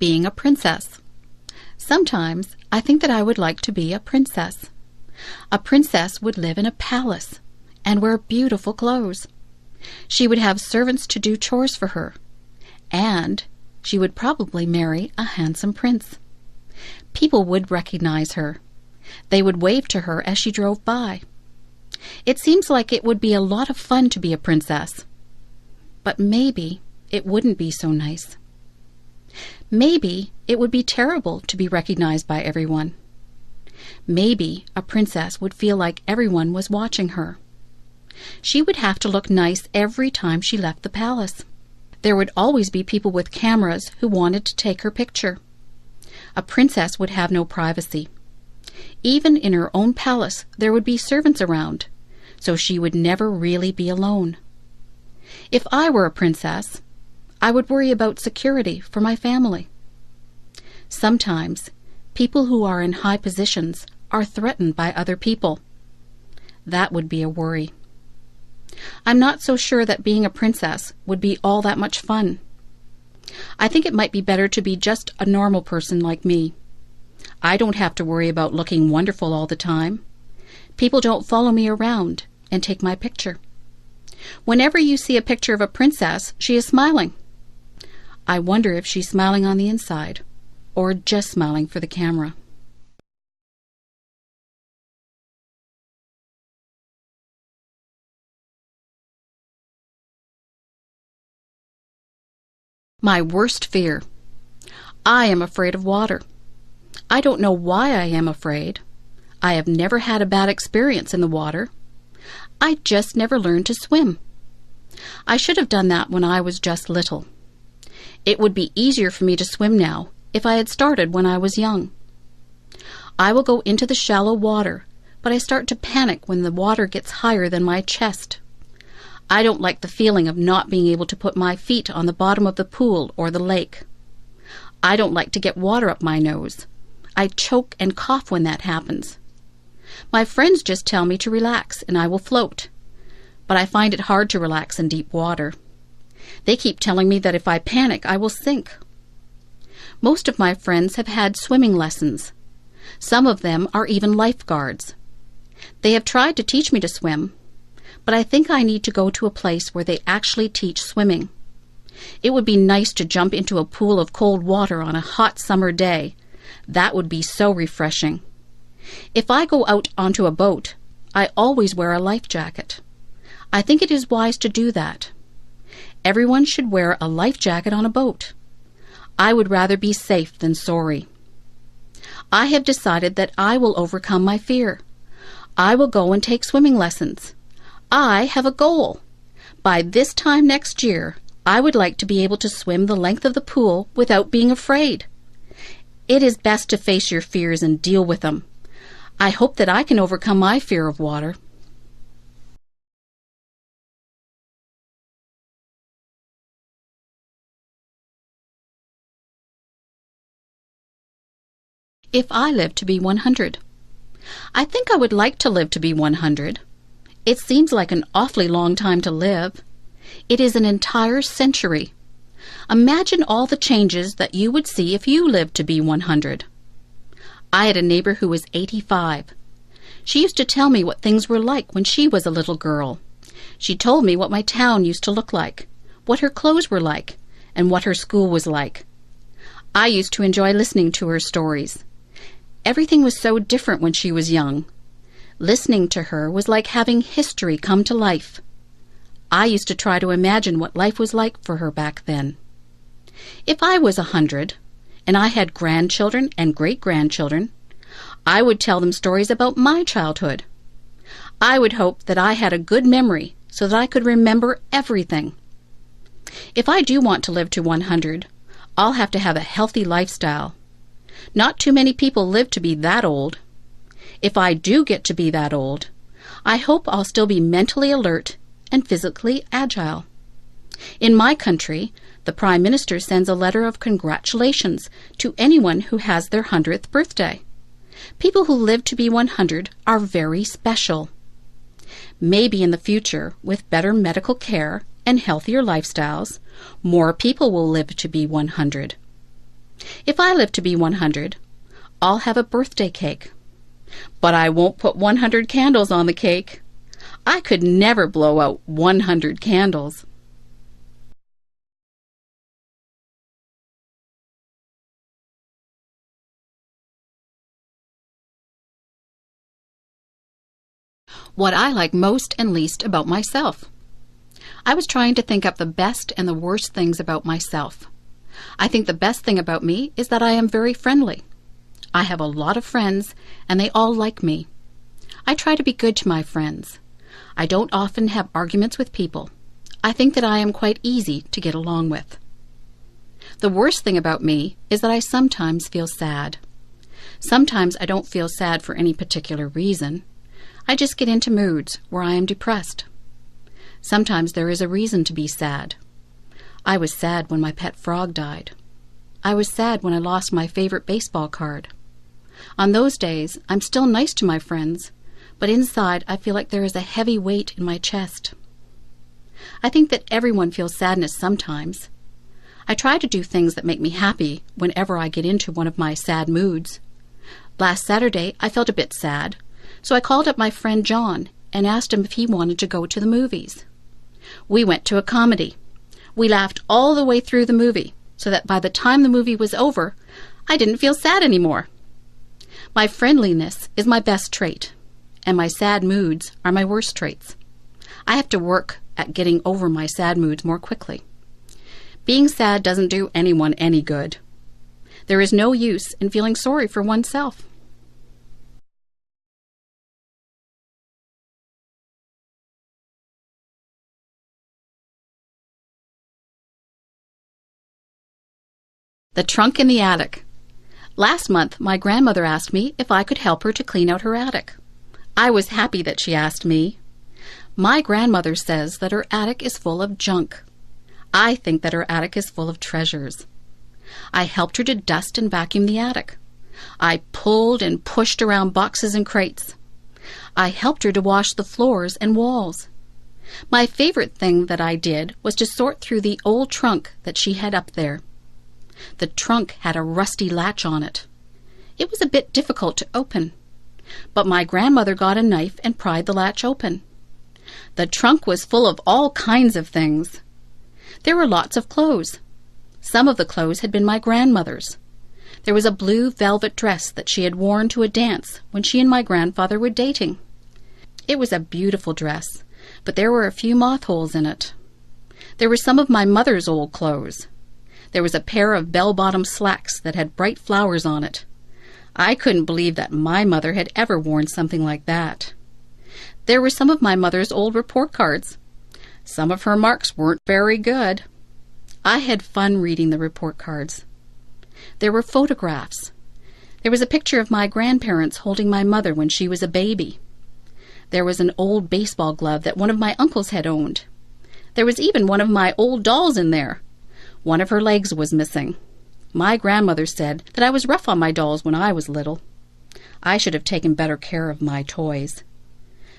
Being a princess. Sometimes I think that I would like to be a princess. A princess would live in a palace and wear beautiful clothes. She would have servants to do chores for her, and she would probably marry a handsome prince. People would recognize her. They would wave to her as she drove by. It seems like it would be a lot of fun to be a princess. But maybe it wouldn't be so nice. Maybe it would be terrible to be recognized by everyone. Maybe a princess would feel like everyone was watching her. She would have to look nice every time she left the palace. There would always be people with cameras who wanted to take her picture. A princess would have no privacy. Even in her own palace there would be servants around, so she would never really be alone. If I were a princess, I would worry about security for my family. Sometimes people who are in high positions are threatened by other people. That would be a worry. I'm not so sure that being a princess would be all that much fun. I think it might be better to be just a normal person like me. I don't have to worry about looking wonderful all the time. People don't follow me around and take my picture. Whenever you see a picture of a princess, she is smiling. I wonder if she's smiling on the inside, or just smiling for the camera. My worst fear. I am afraid of water. I don't know why I am afraid. I have never had a bad experience in the water. I just never learned to swim. I should have done that when I was just little. It would be easier for me to swim now if I had started when I was young. I will go into the shallow water, but I start to panic when the water gets higher than my chest. I don't like the feeling of not being able to put my feet on the bottom of the pool or the lake. I don't like to get water up my nose. I choke and cough when that happens. My friends just tell me to relax and I will float, but I find it hard to relax in deep water. They keep telling me that if I panic, I will sink. Most of my friends have had swimming lessons. Some of them are even lifeguards. They have tried to teach me to swim, but I think I need to go to a place where they actually teach swimming. It would be nice to jump into a pool of cold water on a hot summer day. That would be so refreshing. If I go out onto a boat, I always wear a life jacket. I think it is wise to do that. Everyone should wear a life jacket on a boat. I would rather be safe than sorry. I have decided that I will overcome my fear. I will go and take swimming lessons. I have a goal. By this time next year, I would like to be able to swim the length of the pool without being afraid. It is best to face your fears and deal with them. I hope that I can overcome my fear of water. If I live to be 100. I think I would like to live to be 100. It seems like an awfully long time to live. It is an entire century. Imagine all the changes that you would see if you lived to be 100. I had a neighbor who was 85. She used to tell me what things were like when she was a little girl. She told me what my town used to look like, what her clothes were like, and what her school was like. I used to enjoy listening to her stories. Everything was so different when she was young. Listening to her was like having history come to life. I used to try to imagine what life was like for her back then. If I was 100, and I had grandchildren and great-grandchildren, I would tell them stories about my childhood. I would hope that I had a good memory so that I could remember everything. If I do want to live to 100, I'll have to have a healthy lifestyle. Not too many people live to be that old. If I do get to be that old, I hope I'll still be mentally alert and physically agile. In my country, the Prime Minister sends a letter of congratulations to anyone who has their 100th birthday. People who live to be 100 are very special. Maybe in the future, with better medical care and healthier lifestyles, more people will live to be 100. If I live to be 100, I'll have a birthday cake. But I won't put 100 candles on the cake. I could never blow out 100 candles. What I like most and least about myself. I was trying to think up the best and the worst things about myself. I think the best thing about me is that I am very friendly. I have a lot of friends, and they all like me. I try to be good to my friends. I don't often have arguments with people. I think that I am quite easy to get along with. The worst thing about me is that I sometimes feel sad. Sometimes I don't feel sad for any particular reason. I just get into moods where I am depressed. Sometimes there is a reason to be sad. I was sad when my pet frog died. I was sad when I lost my favorite baseball card. On those days, I'm still nice to my friends, but inside I feel like there is a heavy weight in my chest. I think that everyone feels sadness sometimes. I try to do things that make me happy whenever I get into one of my sad moods. Last Saturday, I felt a bit sad, so I called up my friend John and asked him if he wanted to go to the movies. We went to a comedy. We laughed all the way through the movie, so that by the time the movie was over, I didn't feel sad anymore. My friendliness is my best trait, and my sad moods are my worst traits. I have to work at getting over my sad moods more quickly. Being sad doesn't do anyone any good. There is no use in feeling sorry for oneself. The trunk in the attic. Last month, my grandmother asked me if I could help her to clean out her attic. I was happy that she asked me. My grandmother says that her attic is full of junk. I think that her attic is full of treasures. I helped her to dust and vacuum the attic. I pulled and pushed around boxes and crates. I helped her to wash the floors and walls. My favorite thing that I did was to sort through the old trunk that she had up there. The trunk had a rusty latch on it. It was a bit difficult to open, but my grandmother got a knife and pried the latch open. The trunk was full of all kinds of things. There were lots of clothes. Some of the clothes had been my grandmother's. There was a blue velvet dress that she had worn to a dance when she and my grandfather were dating. It was a beautiful dress, but there were a few moth holes in it. There were some of my mother's old clothes. There was a pair of bell-bottom slacks that had bright flowers on it. I couldn't believe that my mother had ever worn something like that. There were some of my mother's old report cards. Some of her marks weren't very good. I had fun reading the report cards. There were photographs. There was a picture of my grandparents holding my mother when she was a baby. There was an old baseball glove that one of my uncles had owned. There was even one of my old dolls in there. One of her legs was missing. My grandmother said that I was rough on my dolls when I was little. I should have taken better care of my toys.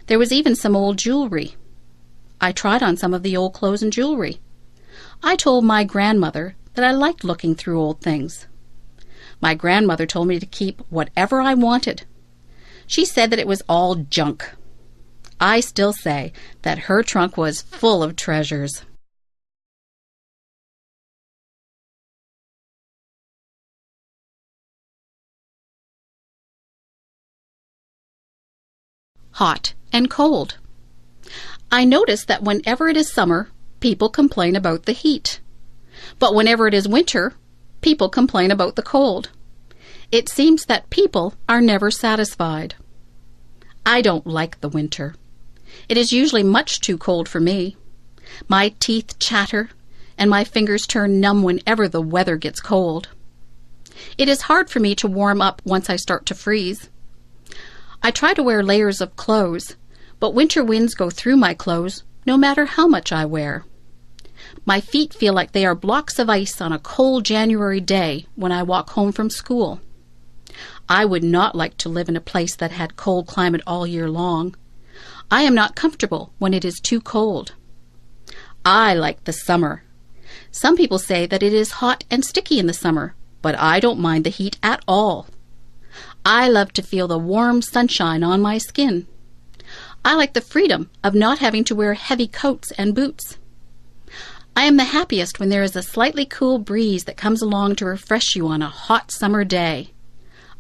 There was even some old jewelry. I tried on some of the old clothes and jewelry. I told my grandmother that I liked looking through old things. My grandmother told me to keep whatever I wanted. She said that it was all junk. I still say that her trunk was full of treasures. Hot and cold. I notice that whenever it is summer, people complain about the heat. But whenever it is winter, people complain about the cold. It seems that people are never satisfied. I don't like the winter. It is usually much too cold for me. My teeth chatter, and my fingers turn numb whenever the weather gets cold. It is hard for me to warm up once I start to freeze. I try to wear layers of clothes, but winter winds go through my clothes no matter how much I wear. My feet feel like they are blocks of ice on a cold January day when I walk home from school. I would not like to live in a place that had cold climate all year long. I am not comfortable when it is too cold. I like the summer. Some people say that it is hot and sticky in the summer, but I don't mind the heat at all. I love to feel the warm sunshine on my skin. I like the freedom of not having to wear heavy coats and boots. I am the happiest when there is a slightly cool breeze that comes along to refresh you on a hot summer day.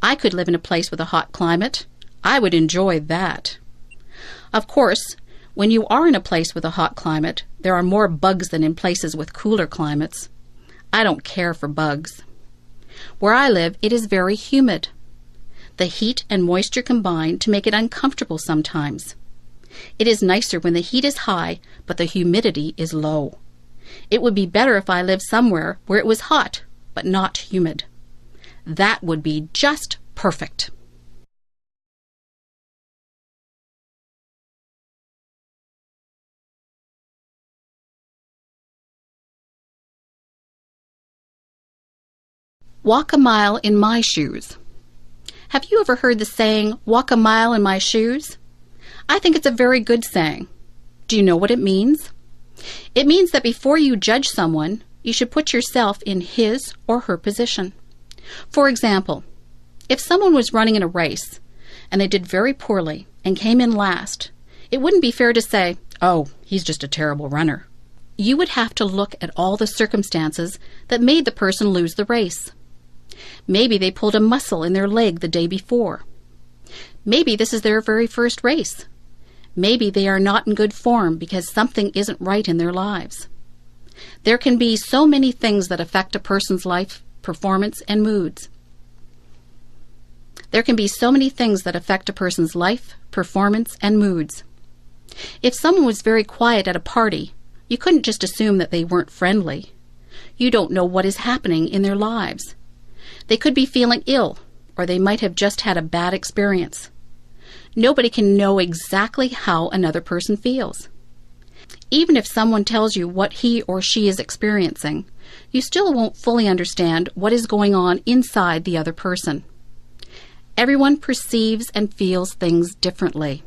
I could live in a place with a hot climate. I would enjoy that. Of course, when you are in a place with a hot climate, there are more bugs than in places with cooler climates. I don't care for bugs. Where I live, it is very humid. The heat and moisture combine to make it uncomfortable sometimes. It is nicer when the heat is high, but the humidity is low. It would be better if I lived somewhere where it was hot, but not humid. That would be just perfect. Walk a mile in my shoes. Have you ever heard the saying, walk a mile in my shoes? I think it's a very good saying. Do you know what it means? It means that before you judge someone, you should put yourself in his or her position. For example, if someone was running in a race and they did very poorly and came in last, it wouldn't be fair to say, oh, he's just a terrible runner. You would have to look at all the circumstances that made the person lose the race. Maybe they pulled a muscle in their leg the day before. Maybe this is their very first race. Maybe they are not in good form because something isn't right in their lives. There can be so many things that affect a person's life, performance, and moods. There can be so many things that affect a person's life, performance, and moods. If someone was very quiet at a party, you couldn't just assume that they weren't friendly. You don't know what is happening in their lives. They could be feeling ill, or they might have just had a bad experience. Nobody can know exactly how another person feels. Even if someone tells you what he or she is experiencing, you still won't fully understand what is going on inside the other person. Everyone perceives and feels things differently.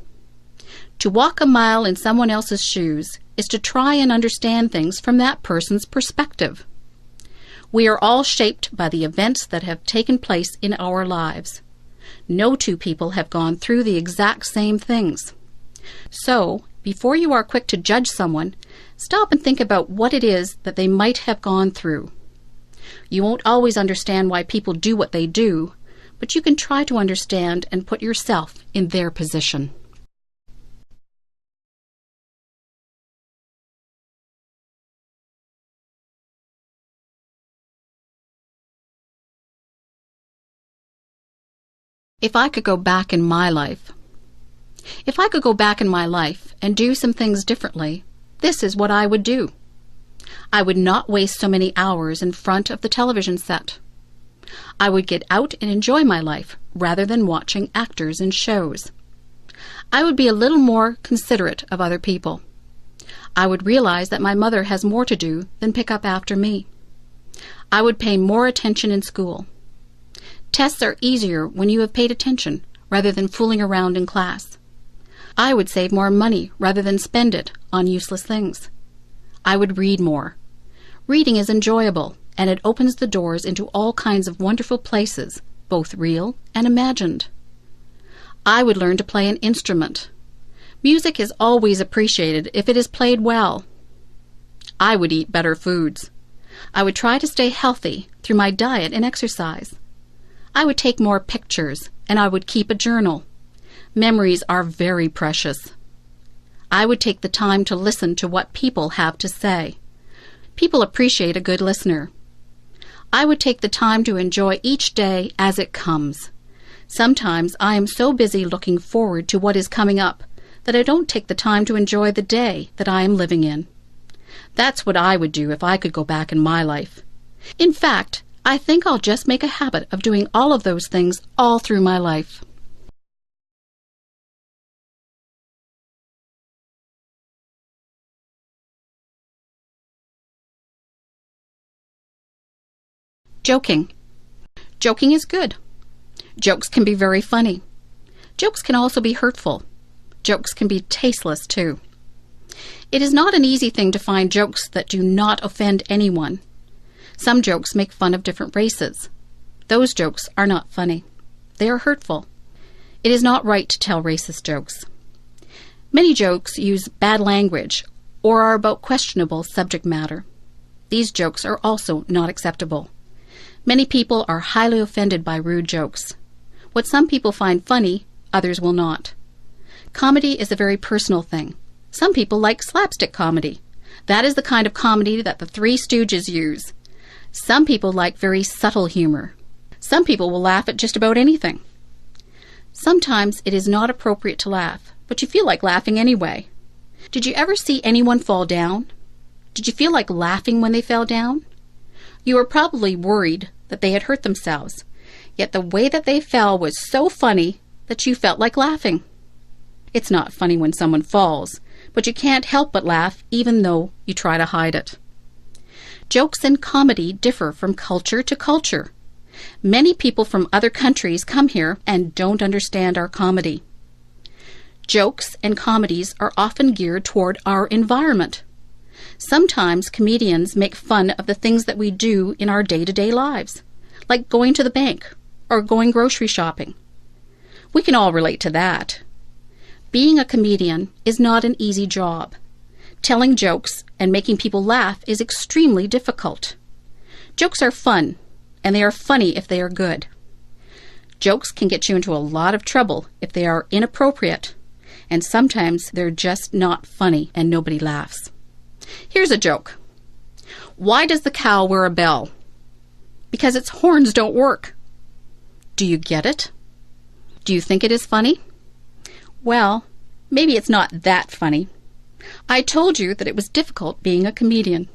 To walk a mile in someone else's shoes is to try and understand things from that person's perspective. We are all shaped by the events that have taken place in our lives. No two people have gone through the exact same things. So, before you are quick to judge someone, stop and think about what it is that they might have gone through. You won't always understand why people do what they do, but you can try to understand and put yourself in their position. If I could go back in my life. If I could go back in my life and do some things differently, this is what I would do. I would not waste so many hours in front of the television set. I would get out and enjoy my life rather than watching actors in shows. I would be a little more considerate of other people. I would realize that my mother has more to do than pick up after me. I would pay more attention in school. Tests are easier when you have paid attention rather than fooling around in class. I would save more money rather than spend it on useless things. I would read more. Reading is enjoyable, and it opens the doors into all kinds of wonderful places, both real and imagined. I would learn to play an instrument. Music is always appreciated if it is played well. I would eat better foods. I would try to stay healthy through my diet and exercise. I would take more pictures, and I would keep a journal. Memories are very precious. I would take the time to listen to what people have to say. People appreciate a good listener. I would take the time to enjoy each day as it comes. Sometimes I am so busy looking forward to what is coming up that I don't take the time to enjoy the day that I am living in. That's what I would do if I could go back in my life. In fact, I think I'll just make a habit of doing all of those things all through my life. Joking. Joking is good. Jokes can be very funny. Jokes can also be hurtful. Jokes can be tasteless too. It is not an easy thing to find jokes that do not offend anyone. Some jokes make fun of different races. Those jokes are not funny. They are hurtful. It is not right to tell racist jokes. Many jokes use bad language or are about questionable subject matter. These jokes are also not acceptable. Many people are highly offended by rude jokes. What some people find funny, others will not. Comedy is a very personal thing. Some people like slapstick comedy. That is the kind of comedy that the Three Stooges use. Some people like very subtle humor. Some people will laugh at just about anything. Sometimes it is not appropriate to laugh, but you feel like laughing anyway. Did you ever see anyone fall down? Did you feel like laughing when they fell down? You were probably worried that they had hurt themselves, yet the way that they fell was so funny that you felt like laughing. It's not funny when someone falls, but you can't help but laugh even though you try to hide it. Jokes and comedy differ from culture to culture. Many people from other countries come here and don't understand our comedy. Jokes and comedies are often geared toward our environment. Sometimes comedians make fun of the things that we do in our day-to-day lives, like going to the bank or going grocery shopping. We can all relate to that. Being a comedian is not an easy job. Telling jokes and making people laugh is extremely difficult. Jokes are fun, and they are funny if they are good. Jokes can get you into a lot of trouble if they are inappropriate, and sometimes they're just not funny and nobody laughs. Here's a joke. Why does the cow wear a bell? Because its horns don't work. Do you get it? Do you think it is funny? Well, maybe it's not that funny. I told you that it was difficult being a comedian.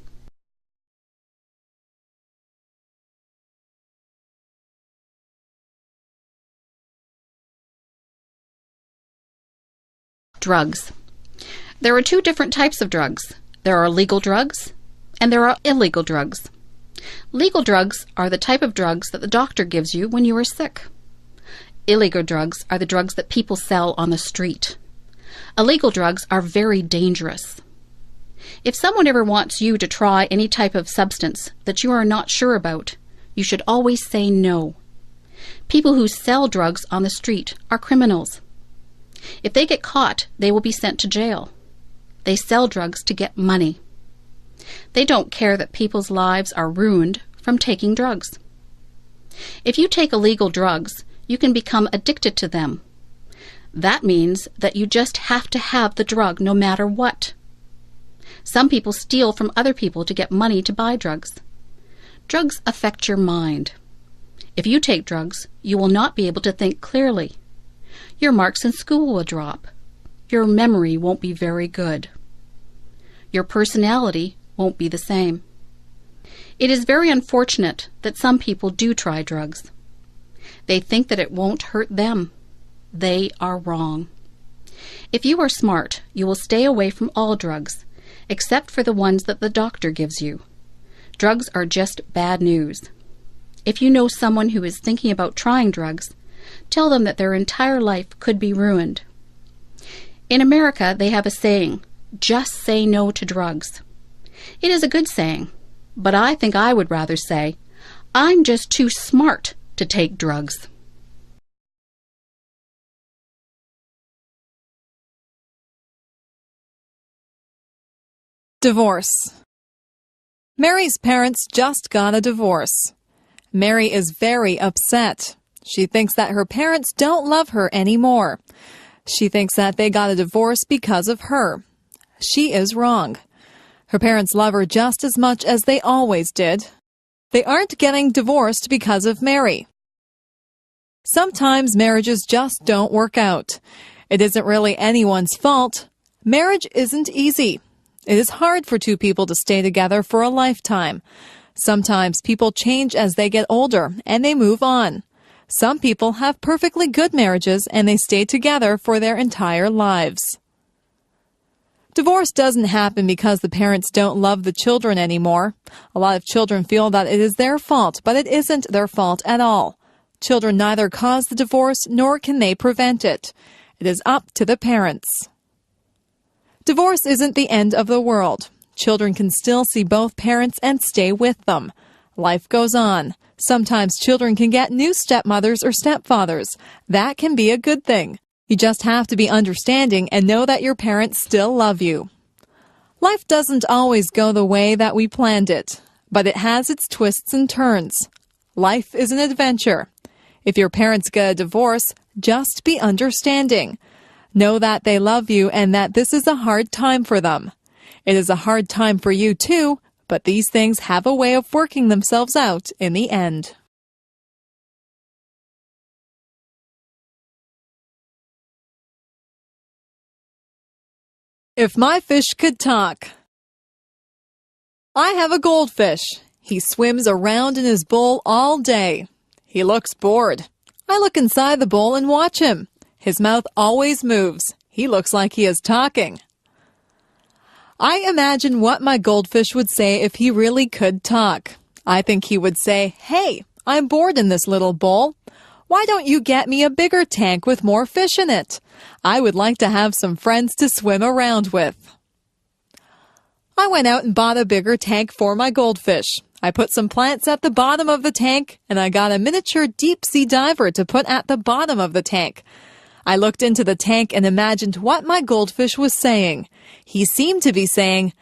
Drugs. There are two different types of drugs. There are legal drugs and there are illegal drugs. Legal drugs are the type of drugs that the doctor gives you when you are sick. Illegal drugs are the drugs that people sell on the street. Illegal drugs are very dangerous. If someone ever wants you to try any type of substance that you are not sure about, you should always say no. People who sell drugs on the street are criminals. If they get caught, they will be sent to jail. They sell drugs to get money. They don't care that people's lives are ruined from taking drugs. If you take illegal drugs, you can become addicted to them. That means that you just have to have the drug no matter what. Some people steal from other people to get money to buy drugs. Drugs affect your mind. If you take drugs, you will not be able to think clearly. Your marks in school will drop. Your memory won't be very good. Your personality won't be the same. It is very unfortunate that some people do try drugs. They think that it won't hurt them. They are wrong. If you are smart, you will stay away from all drugs, except for the ones that the doctor gives you. Drugs are just bad news. If you know someone who is thinking about trying drugs, tell them that their entire life could be ruined. In America, they have a saying, just say no to drugs. It is a good saying, but I think I would rather say, I'm just too smart to take drugs. Divorce. Mary's parents just got a divorce. Mary is very upset. She thinks that her parents don't love her anymore. She thinks that they got a divorce because of her. She is wrong. Her parents love her just as much as they always did. They aren't getting divorced because of Mary. Sometimes marriages just don't work out. It isn't really anyone's fault. Marriage isn't easy. It is hard for two people to stay together for a lifetime. Sometimes people change as they get older and they move on. Some people have perfectly good marriages and they stay together for their entire lives. Divorce doesn't happen because the parents don't love the children anymore. A lot of children feel that it is their fault, but it isn't their fault at all. Children neither cause the divorce nor can they prevent it. It is up to the parents. Divorce isn't the end of the world. Children can still see both parents and stay with them. Life goes on. Sometimes children can get new stepmothers or stepfathers. That can be a good thing. You just have to be understanding and know that your parents still love you. Life doesn't always go the way that we planned it, but it has its twists and turns. Life is an adventure. If your parents get a divorce, just be understanding. Know that they love you and that this is a hard time for them. It is a hard time for you too, but these things have a way of working themselves out in the end. If my fish could talk. I have a goldfish. He swims around in his bowl all day. He looks bored. I look inside the bowl and watch him. His mouth always moves. He looks like he is talking. I imagine what my goldfish would say if he really could talk. I think he would say, "Hey, I'm bored in this little bowl. Why don't you get me a bigger tank with more fish in it? I would like to have some friends to swim around with." I went out and bought a bigger tank for my goldfish. I put some plants at the bottom of the tank, and I got a miniature deep-sea diver to put at the bottom of the tank. I looked into the tank and imagined what my goldfish was saying. He seemed to be saying,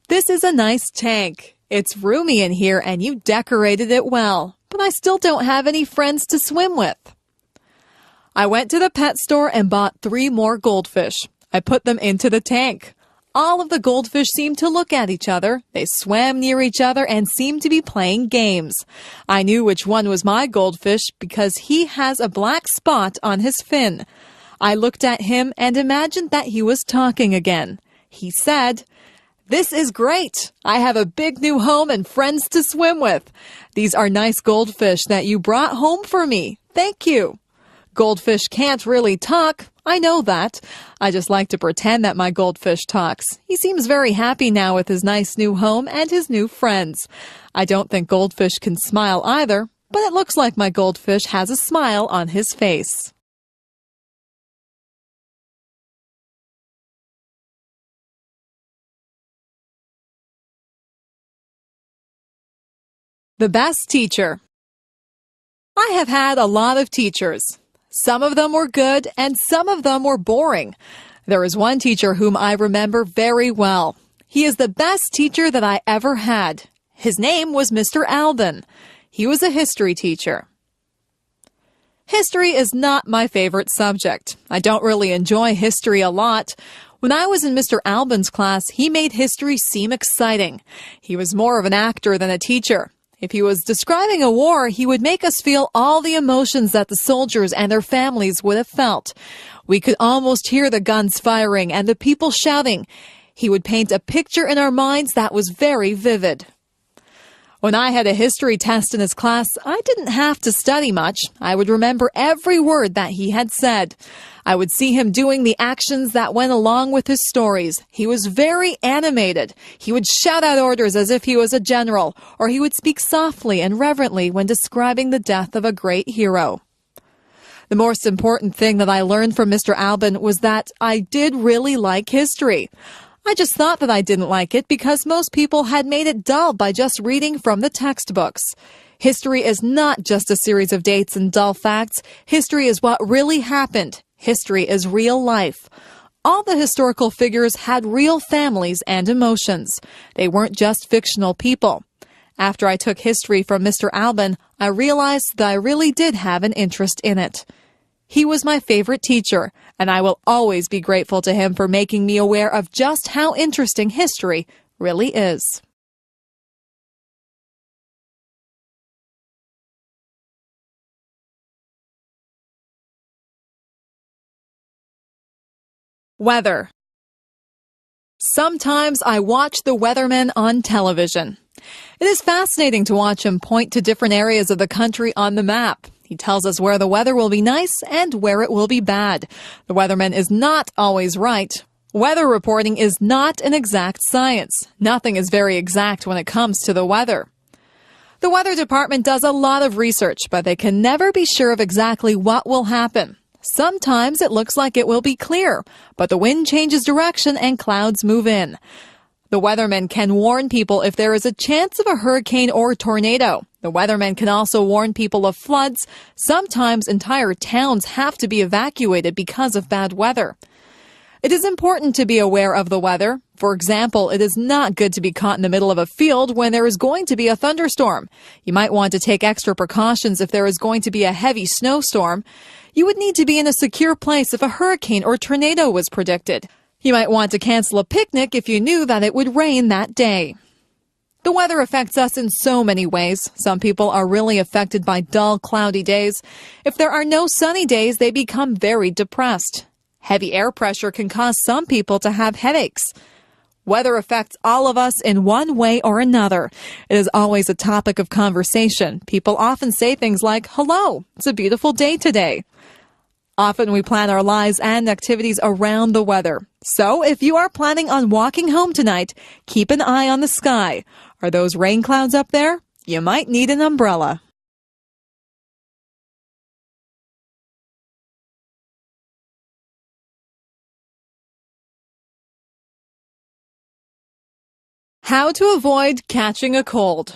"This is a nice tank. It's roomy in here and you decorated it well, but I still don't have any friends to swim with." I went to the pet store and bought 3 more goldfish. I put them into the tank. All of the goldfish seemed to look at each other. They swam near each other and seemed to be playing games. I knew which one was my goldfish because he has a black spot on his fin. I looked at him and imagined that he was talking again. He said, "This is great. I have a big new home and friends to swim with. These are nice goldfish that you brought home for me. Thank you." Goldfish can't really talk. I know that. I just like to pretend that my goldfish talks. He seems very happy now with his nice new home and his new friends. I don't think goldfish can smile either, but it looks like my goldfish has a smile on his face. The best teacher. I have had a lot of teachers. Some of them were good and some of them were boring. There is one teacher whom I remember very well. He is the best teacher that I ever had. His name was Mr. Alban. He was a history teacher. History is not my favorite subject. I don't really enjoy history a lot. When I was in Mr. Alban's class, he made history seem exciting. He was more of an actor than a teacher. If he was describing a war, he would make us feel all the emotions that the soldiers and their families would have felt. We could almost hear the guns firing and the people shouting. He would paint a picture in our minds that was very vivid. When I had a history test in his class, I didn't have to study much. I would remember every word that he had said. I would see him doing the actions that went along with his stories. He was very animated. He would shout out orders as if he was a general, or he would speak softly and reverently when describing the death of a great hero. The most important thing that I learned from Mr. Alban was that I did really like history. I just thought that I didn't like it because most people had made it dull by just reading from the textbooks. History is not just a series of dates and dull facts. History is what really happened. History is real life. All the historical figures had real families and emotions. They weren't just fictional people. After I took history from Mr. Alban, I realized that I really did have an interest in it. He was my favorite teacher, and I will always be grateful to him for making me aware of just how interesting history really is. Weather. Sometimes I watch the weathermen on television. It is fascinating to watch him point to different areas of the country on the map. He tells us where the weather will be nice and where it will be bad. The weatherman is not always right. Weather reporting is not an exact science. Nothing is very exact when it comes to the weather. The weather department does a lot of research, but they can never be sure of exactly what will happen. Sometimes it looks like it will be clear, but the wind changes direction and clouds move in. The weathermen can warn people if there is a chance of a hurricane or tornado. The weathermen can also warn people of floods. Sometimes entire towns have to be evacuated because of bad weather. It is important to be aware of the weather. For example, it is not good to be caught in the middle of a field when there is going to be a thunderstorm. You might want to take extra precautions if there is going to be a heavy snowstorm. You would need to be in a secure place if a hurricane or tornado was predicted. You might want to cancel a picnic if you knew that it would rain that day. The weather affects us in so many ways. Some people are really affected by dull, cloudy days. If there are no sunny days, they become very depressed. Heavy air pressure can cause some people to have headaches. Weather affects all of us in one way or another. It is always a topic of conversation. People often say things like, "Hello, it's a beautiful day today." Often we plan our lives and activities around the weather. So if you are planning on walking home tonight, keep an eye on the sky. Are those rain clouds up there? You might need an umbrella. How to avoid catching a cold.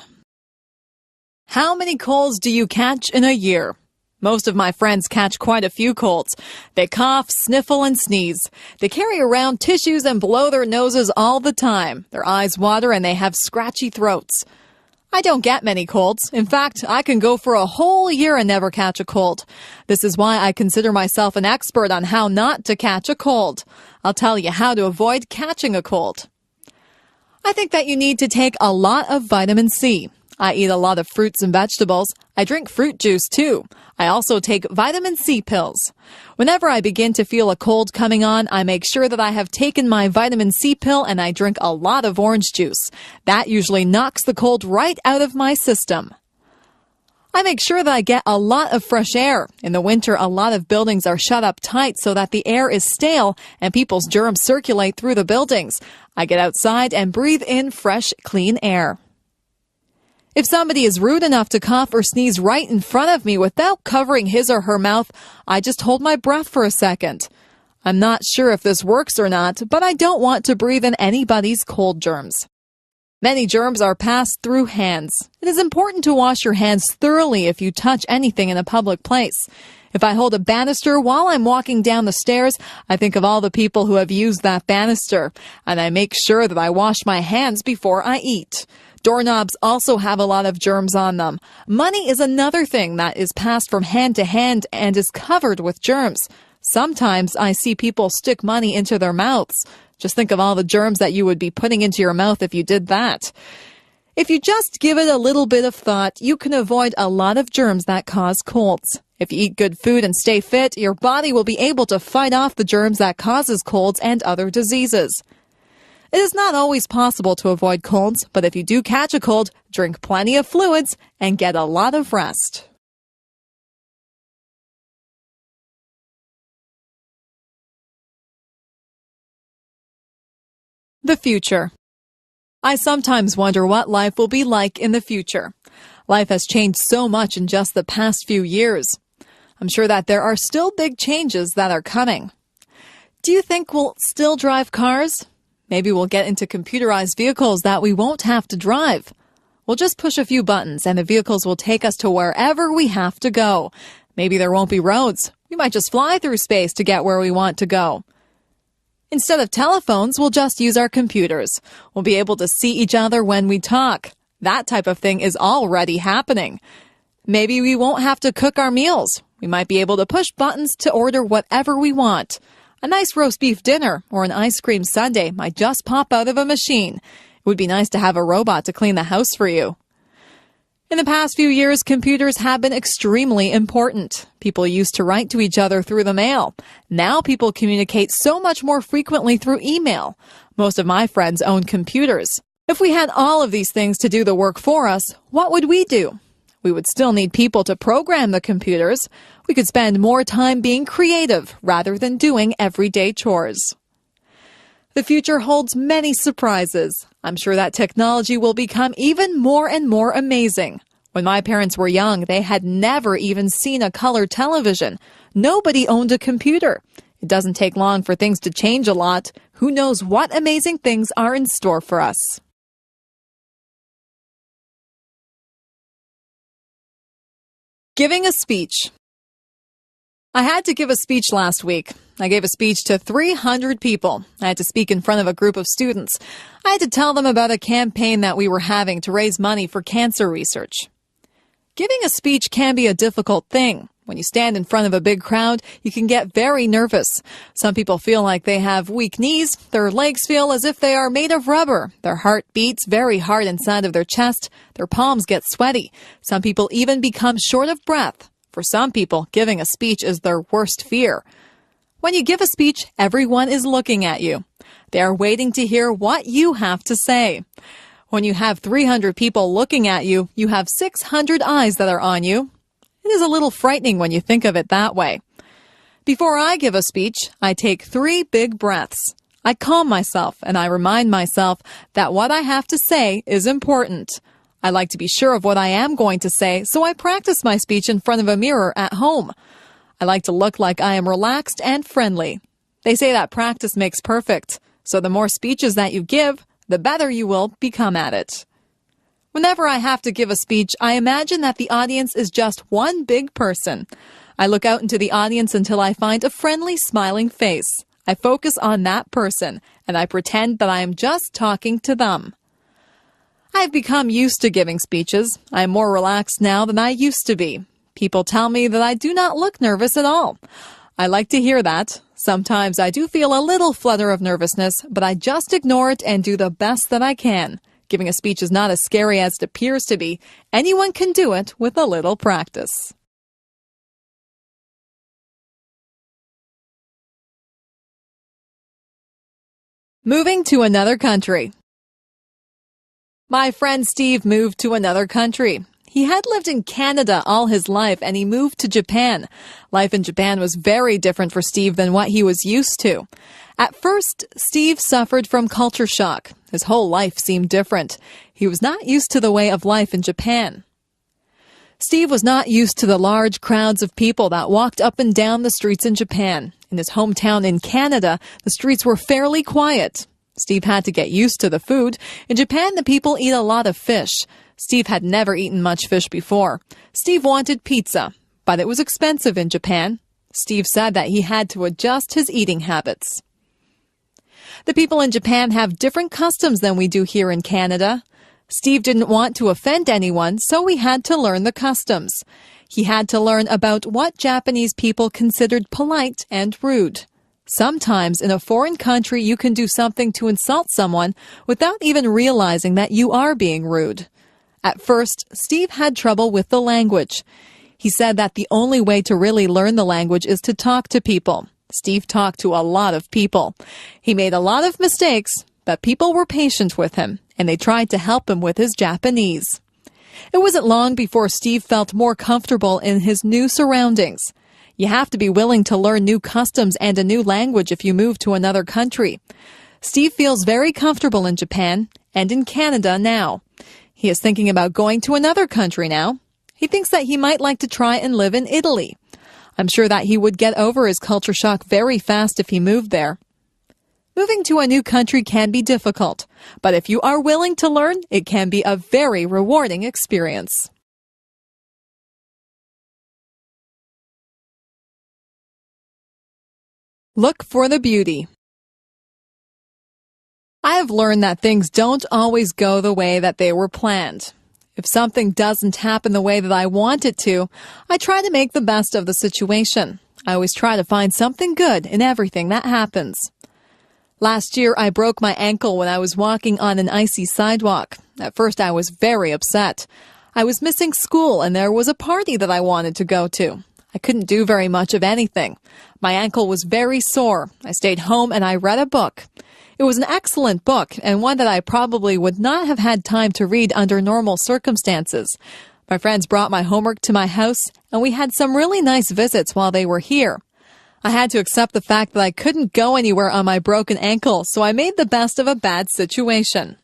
How many colds do you catch in a year? Most of my friends catch quite a few colds. They cough, sniffle, and sneeze. They carry around tissues and blow their noses all the time. Their eyes water and they have scratchy throats. I don't get many colds. In fact, I can go for a whole year and never catch a cold. This is why I consider myself an expert on how not to catch a cold. I'll tell you how to avoid catching a cold. I think that you need to take a lot of vitamin C. I eat a lot of fruits and vegetables. I drink fruit juice too. I also take vitamin C pills. Whenever I begin to feel a cold coming on, I make sure that I have taken my vitamin C pill and I drink a lot of orange juice. That usually knocks the cold right out of my system. I make sure that I get a lot of fresh air. In the winter, a lot of buildings are shut up tight so that the air is stale and people's germs circulate through the buildings. I get outside and breathe in fresh, clean air. If somebody is rude enough to cough or sneeze right in front of me without covering his or her mouth, I just hold my breath for a second. I'm not sure if this works or not, but I don't want to breathe in anybody's cold germs. Many germs are passed through hands. It is important to wash your hands thoroughly if you touch anything in a public place. If I hold a banister while I'm walking down the stairs, I think of all the people who have used that banister, and I make sure that I wash my hands before I eat. Doorknobs also have a lot of germs on them. Money is another thing that is passed from hand to hand and is covered with germs. Sometimes I see people stick money into their mouths. Just think of all the germs that you would be putting into your mouth if you did that. If you just give it a little bit of thought, you can avoid a lot of germs that cause colds. If you eat good food and stay fit, your body will be able to fight off the germs that causes colds and other diseases. It is not always possible to avoid colds, but if you do catch a cold, drink plenty of fluids and get a lot of rest. The future. I sometimes wonder what life will be like in the future. Life has changed so much in just the past few years. I'm sure that there are still big changes that are coming. Do you think we'll still drive cars? Maybe we'll get into computerized vehicles that we won't have to drive. We'll just push a few buttons and the vehicles will take us to wherever we have to go. Maybe there won't be roads. We might just fly through space to get where we want to go. Instead of telephones, we'll just use our computers. We'll be able to see each other when we talk. That type of thing is already happening. Maybe we won't have to cook our meals. We might be able to push buttons to order whatever we want. A nice roast beef dinner or an ice cream sundae might just pop out of a machine. It would be nice to have a robot to clean the house for you. In the past few years, computers have been extremely important. People used to write to each other through the mail. Now people communicate so much more frequently through email. Most of my friends own computers. If we had all of these things to do the work for us, what would we do? We would still need people to program the computers. We could spend more time being creative rather than doing everyday chores. The future holds many surprises. I'm sure that technology will become even more and more amazing. When my parents were young, they had never even seen a color television. Nobody owned a computer. It doesn't take long for things to change a lot. Who Who knows what amazing things are in store for us? Giving a speech. I had to give a speech last week. I gave a speech to 300 people. I had to speak in front of a group of students. I had to tell them about a campaign that we were having to raise money for cancer research. Giving a speech can be a difficult thing. When you stand in front of a big crowd, you can get very nervous. Some people feel like they have weak knees. Their legs feel as if they are made of rubber. Their heart beats very hard inside of their chest. Their palms get sweaty. Some people even become short of breath. For some people, giving a speech is their worst fear. When you give a speech, everyone is looking at you. They are waiting to hear what you have to say. When you have 300 people looking at you, you have 600 eyes that are on you. It is a little frightening when you think of it that way. Before I give a speech, I take 3 big breaths. I calm myself and I remind myself that what I have to say is important. I like to be sure of what I am going to say, so I practice my speech in front of a mirror at home. I like to look like I am relaxed and friendly. They say that practice makes perfect, so the more speeches that you give, the better you will become at it. Whenever I have to give a speech, I imagine that the audience is just one big person. I look out into the audience until I find a friendly, smiling face. I focus on that person, and I pretend that I am just talking to them. I've become used to giving speeches. I am more relaxed now than I used to be. People tell me that I do not look nervous at all. I like to hear that. Sometimes I do feel a little flutter of nervousness, but I just ignore it and do the best that I can. Giving a speech is not as scary as it appears to be. Anyone can do it with a little practice. Moving to another country. My friend Steve moved to another country. He had lived in Canada all his life and he moved to Japan. Life in Japan was very different for Steve than what he was used to. At first, Steve suffered from culture shock. His whole life seemed different. He was not used to the way of life in Japan. Steve was not used to the large crowds of people that walked up and down the streets in Japan. In his hometown in Canada, the streets were fairly quiet. Steve had to get used to the food. In Japan, the people eat a lot of fish. Steve had never eaten much fish before. Steve wanted pizza, but it was expensive in Japan. Steve said that he had to adjust his eating habits. The people in Japan have different customs than we do here in Canada. Steve didn't want to offend anyone, so he had to learn the customs. He had to learn about what Japanese people considered polite and rude. Sometimes in a foreign country, you can do something to insult someone without even realizing that you are being rude. At first, Steve had trouble with the language. He said that the only way to really learn the language is to talk to people. Steve talked to a lot of people. He made a lot of mistakes, but people were patient with him, and they tried to help him with his Japanese. It wasn't long before Steve felt more comfortable in his new surroundings. You have to be willing to learn new customs and a new language if you move to another country. Steve feels very comfortable in Japan and in Canada now. He is thinking about going to another country now. He thinks that he might like to try and live in Italy. I'm sure that he would get over his culture shock very fast if he moved there. Moving to a new country can be difficult, but if you are willing to learn, it can be a very rewarding experience. Look for the beauty. I have learned that things don't always go the way that they were planned. If something doesn't happen the way that I want it to, I try to make the best of the situation. I always try to find something good in everything that happens. Last year, I broke my ankle when I was walking on an icy sidewalk. At first, I was very upset. I was missing school and there was a party that I wanted to go to. I couldn't do very much of anything. My ankle was very sore. I stayed home and I read a book. It was an excellent book and one that I probably would not have had time to read under normal circumstances. My friends brought my homework to my house and we had some really nice visits while they were here. I had to accept the fact that I couldn't go anywhere on my broken ankle, so I made the best of a bad situation.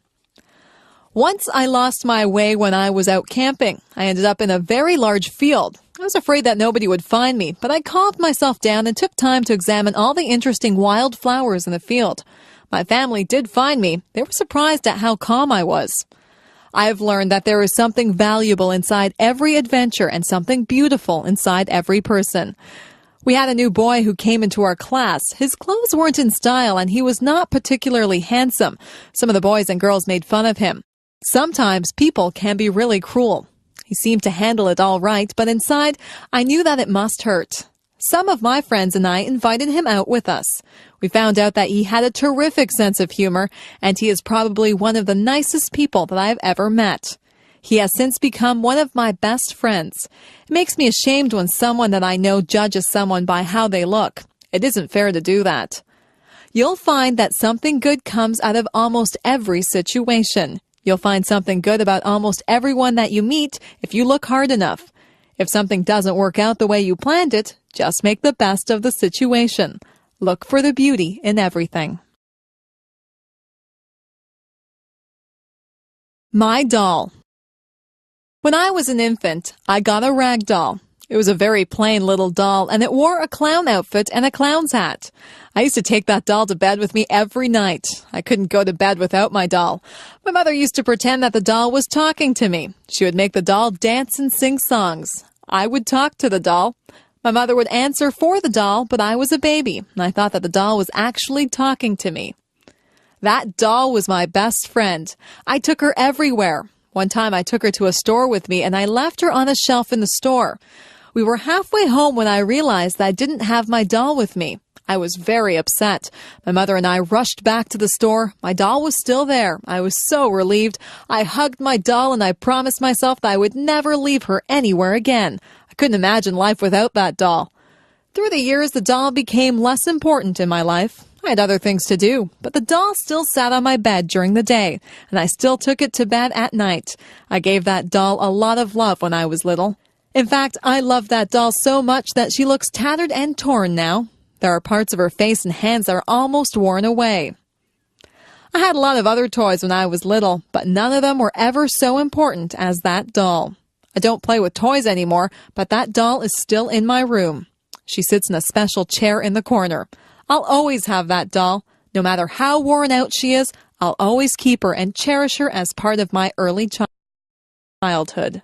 Once I lost my way when I was out camping. I ended up in a very large field. I was afraid that nobody would find me, but I calmed myself down and took time to examine all the interesting wild flowers in the field. My family did find me. They were surprised at how calm I was. I've learned that there is something valuable inside every adventure and something beautiful inside every person. We had a new boy who came into our class. His clothes weren't in style and he was not particularly handsome. Some of the boys and girls made fun of him. Sometimes people can be really cruel. He seemed to handle it all right, but inside, I knew that it must hurt. Some of my friends and I invited him out with us. We found out that he had a terrific sense of humor, and he is probably one of the nicest people that I have ever met. He has since become one of my best friends. It makes me ashamed when someone that I know judges someone by how they look. It isn't fair to do that. You'll find that something good comes out of almost every situation. You'll find something good about almost everyone that you meet if you look hard enough. If something doesn't work out the way you planned it, just make the best of the situation. Look for the beauty in everything. My doll. When I was an infant, I got a rag doll. It was a very plain little doll, and it wore a clown outfit and a clown's hat. I used to take that doll to bed with me every night. I couldn't go to bed without my doll. My mother used to pretend that the doll was talking to me. She would make the doll dance and sing songs. I would talk to the doll. My mother would answer for the doll, but I was a baby, and I thought that the doll was actually talking to me. That doll was my best friend. I took her everywhere. One time I took her to a store with me, and I left her on a shelf in the store. We were halfway home when I realized that I didn't have my doll with me. I was very upset. My mother and I rushed back to the store. My doll was still there. I was so relieved. I hugged my doll and I promised myself that I would never leave her anywhere again. I couldn't imagine life without that doll. Through the years, the doll became less important in my life. I had other things to do, but the doll still sat on my bed during the day, and I still took it to bed at night. I gave that doll a lot of love when I was little. In fact, I love that doll so much that she looks tattered and torn now. There are parts of her face and hands that are almost worn away. I had a lot of other toys when I was little, but none of them were ever so important as that doll. I don't play with toys anymore, but that doll is still in my room. She sits in a special chair in the corner. I'll always have that doll. No matter how worn out she is, I'll always keep her and cherish her as part of my early childhood.